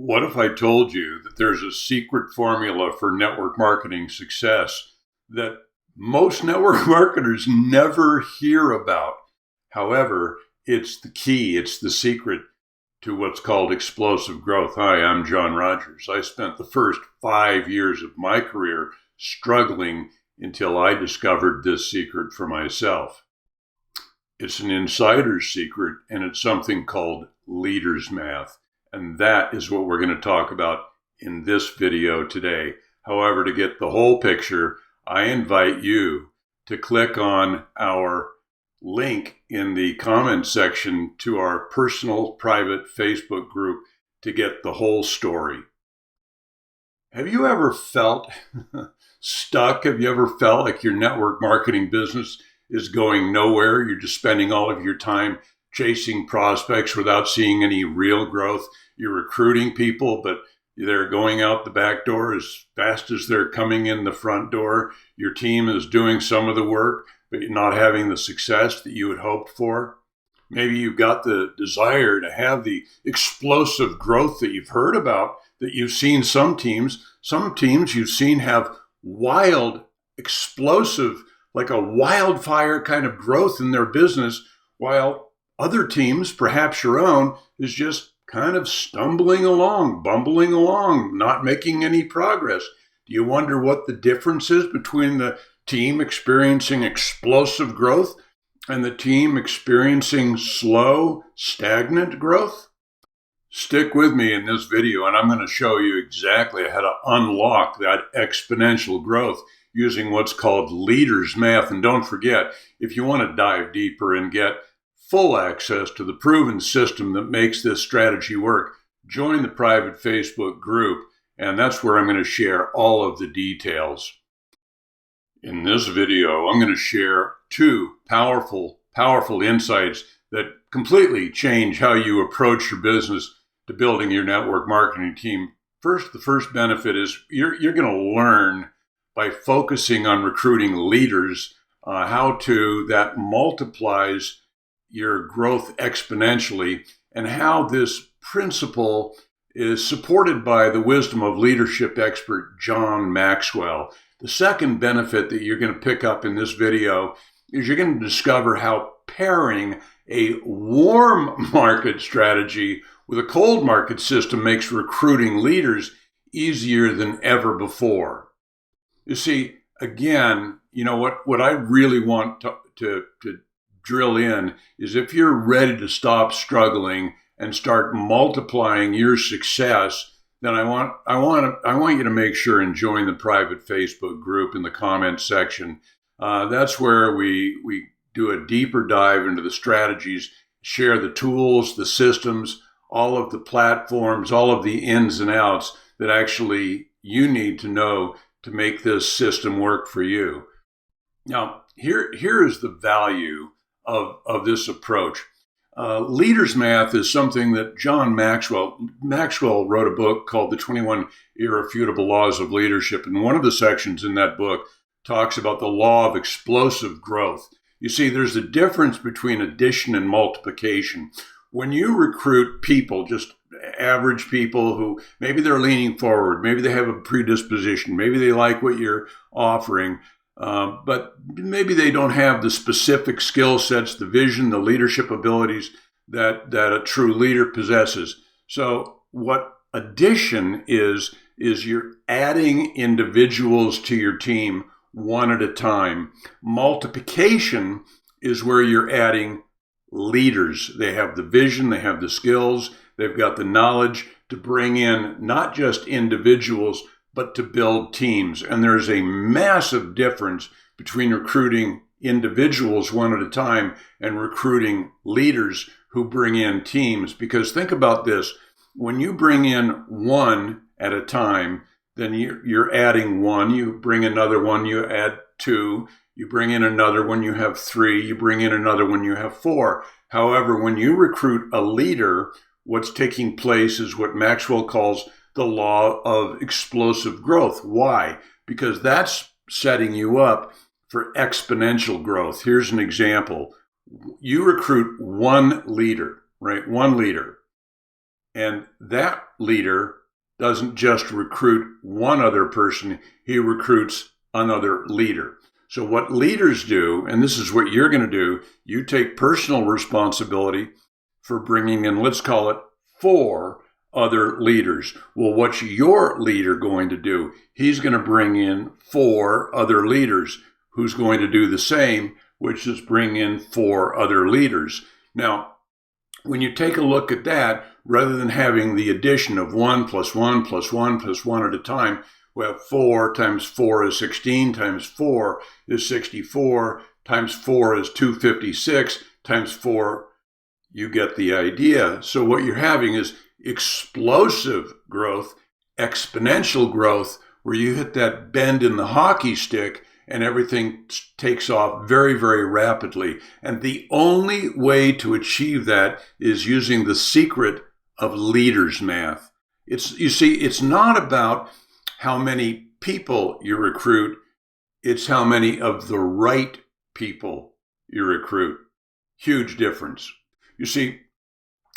What if I told you that there's a secret formula for network marketing success that most network marketers never hear about? However, it's the key, it's the secret to what's called explosive growth. Hi, I'm John Rogers. I spent the first 5 years of my career struggling until I discovered this secret for myself. It's an insider's secret, and it's something called leader's math. And that is what we're going to talk about in this video today. However, to get the whole picture, I invite you to click on our link in the comments section to our personal private Facebook group to get the whole story. Have you ever felt stuck? Have you ever felt like your network marketing business is going nowhere? You're just spending all of your time chasing prospects without seeing any real growth. You're recruiting people, but they're going out the back door as fast as they're coming in the front door. Your team is doing some of the work, but you're not having the success that you had hoped for. Maybe you've got the desire to have the explosive growth that you've heard about, that you've seen some teams you've seen have wild, explosive, like a wildfire kind of growth in their business, while other teams, perhaps your own, is just kind of stumbling along, bumbling along, not making any progress. Do you wonder what the difference is between the team experiencing explosive growth and the team experiencing slow, stagnant growth? Stick with me in this video, and I'm going to show you exactly how to unlock that exponential growth using what's called leader's math. And don't forget, if you want to dive deeper and get full access to the proven system that makes this strategy work, join the private Facebook group, and that's where I'm going to share all of the details. In this video, I'm going to share two powerful insights that completely change how you approach your business to building your network marketing team. First, the first benefit is you're going to learn by focusing on recruiting leaders, that multiplies your growth exponentially, and how this principle is supported by the wisdom of leadership expert John Maxwell. The second benefit that you're going to pick up in this video is you're going to discover how pairing a warm market strategy with a cold market system makes recruiting leaders easier than ever before. You see, again, what I really want to drill in is if you're ready to stop struggling and start multiplying your success, then I want you to make sure and join the private Facebook group in the comments section. That's where we do a deeper dive into the strategies, share the tools, the systems, all of the platforms, all of the ins and outs that actually you need to know to make this system work for you. Now, here is the value of this approach. Leader's math is something that John Maxwell wrote a book called The 21 Irrefutable Laws of Leadership. And one of the sections in that book talks about the law of explosive growth. You see, there's a difference between addition and multiplication. When you recruit people, just average people who maybe they're leaning forward, maybe they have a predisposition, maybe they like what you're offering, but maybe they don't have the specific skill sets, the vision, the leadership abilities that a true leader possesses. So what addition is you're adding individuals to your team one at a time. Multiplication is where you're adding leaders. They have the vision, they have the skills, they've got the knowledge to bring in not just individuals, but to build teams. And there's a massive difference between recruiting individuals one at a time and recruiting leaders who bring in teams. Because think about this, when you bring in one at a time, then you're adding one, you bring another one, you add two, you bring in another one, you have three, you bring in another one, you have four. However, when you recruit a leader, what's taking place is what Maxwell calls the law of explosive growth. Why? Because that's setting you up for exponential growth. Here's an example. You recruit one leader, right? One leader. And that leader doesn't just recruit one other person, he recruits another leader. So what leaders do, and this is what you're going to do, you take personal responsibility for bringing in, let's call it 4 other leaders. Well, what's your leader going to do? He's going to bring in 4 other leaders. Who's going to do the same, which is bring in 4 other leaders. Now, when you take a look at that, rather than having the addition of 1 plus 1 plus 1 plus 1 at a time, we have 4 times 4 is 16, times 4 is 64, times 4 is 256, times 4, you get the idea. So what you're having is explosive growth, exponential growth, where you hit that bend in the hockey stick and everything takes off very, very rapidly. And the only way to achieve that is using the secret of leaders math. It's not about how many people you recruit, it's how many of the right people you recruit. Huge difference. You see,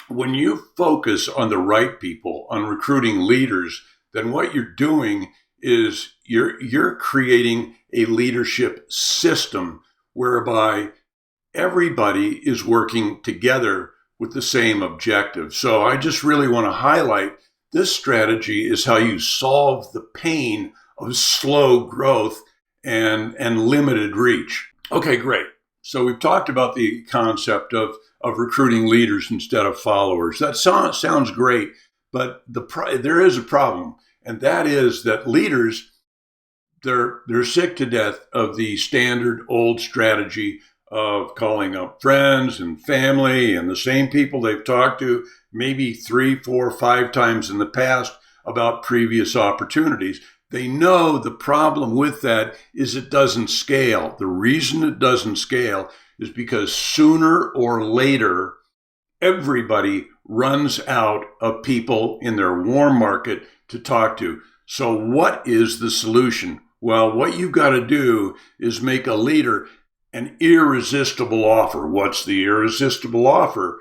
when you focus on the right people, on recruiting leaders, then what you're doing is you're creating a leadership system whereby everybody is working together with the same objective. So I just really want to highlight this strategy is how you solve the pain of slow growth and limited reach. Okay, great. So we've talked about the concept of recruiting leaders instead of followers. That sounds great, but there is a problem. And that is that leaders, they're sick to death of the standard old strategy of calling up friends and family and the same people they've talked to maybe 3, 4, 5 times in the past about previous opportunities. They know the problem with that is it doesn't scale. The reason it doesn't scale is because sooner or later, everybody runs out of people in their warm market to talk to. So what is the solution? Well, what you've got to do is make a leader an irresistible offer. What's the irresistible offer?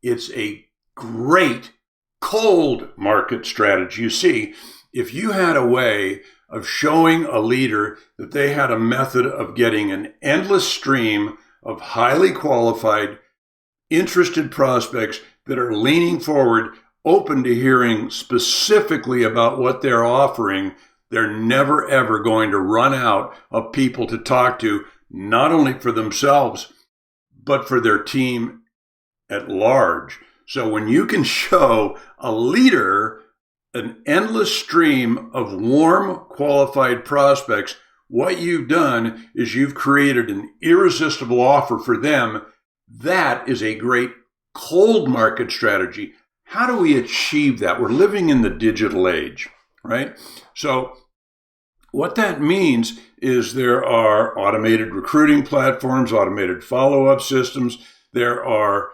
It's a great cold market strategy. You see, if you had a way of showing a leader that they had a method of getting an endless stream of highly qualified, interested prospects that are leaning forward, open to hearing specifically about what they're offering, they're never, ever going to run out of people to talk to, not only for themselves, but for their team at large. So when you can show a leader an endless stream of warm, qualified prospects, what you've done is you've created an irresistible offer for them. That is a great cold market strategy. How do we achieve that? We're living in the digital age, right? So what that means is there are automated recruiting platforms, automated follow-up systems. There are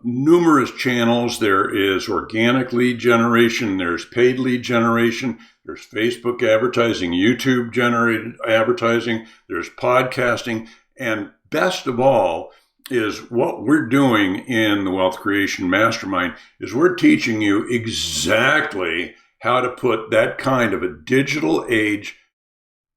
numerous channels. There is organic lead generation. There's paid lead generation. There's Facebook advertising, YouTube generated advertising. There's podcasting. And best of all is what we're doing in the Wealth Creation Mastermind is we're teaching you exactly how to put that kind of a digital age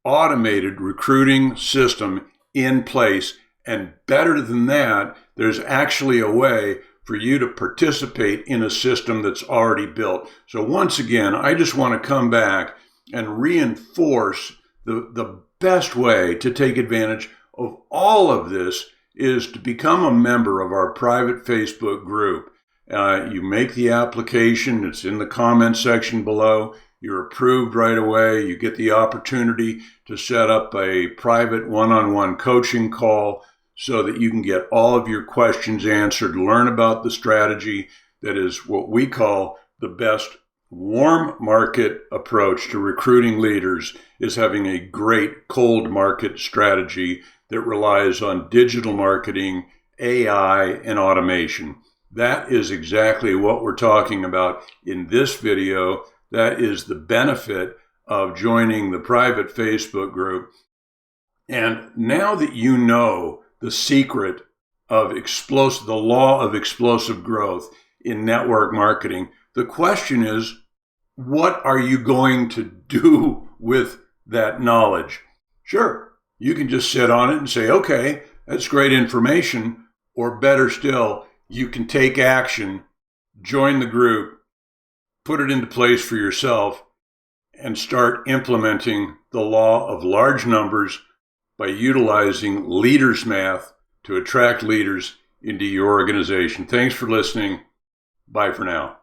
automated recruiting system in place. And better than that, there's actually a way for you to participate in a system that's already built. So once again, I just want to come back and reinforce the best way to take advantage of all of this is to become a member of our private Facebook group. You make the application. It's in the comment section below. You're approved right away. You get the opportunity to set up a private one-on-one coaching call so that you can get all of your questions answered, learn about the strategy that is what we call the best warm market approach to recruiting leaders is having a great cold market strategy that relies on digital marketing, AI, and automation. That is exactly what we're talking about in this video. That is the benefit of joining the private Facebook group. And now that you know the secret of the law of explosive growth in network marketing, The question is, what are you going to do with that knowledge? Sure, you can just sit on it and say, okay, that's great information. Or better still, you can take action, join the group, put it into place for yourself, and start implementing the law of large numbers by utilizing leaders math to attract leaders into your organization. Thanks for listening. Bye for now.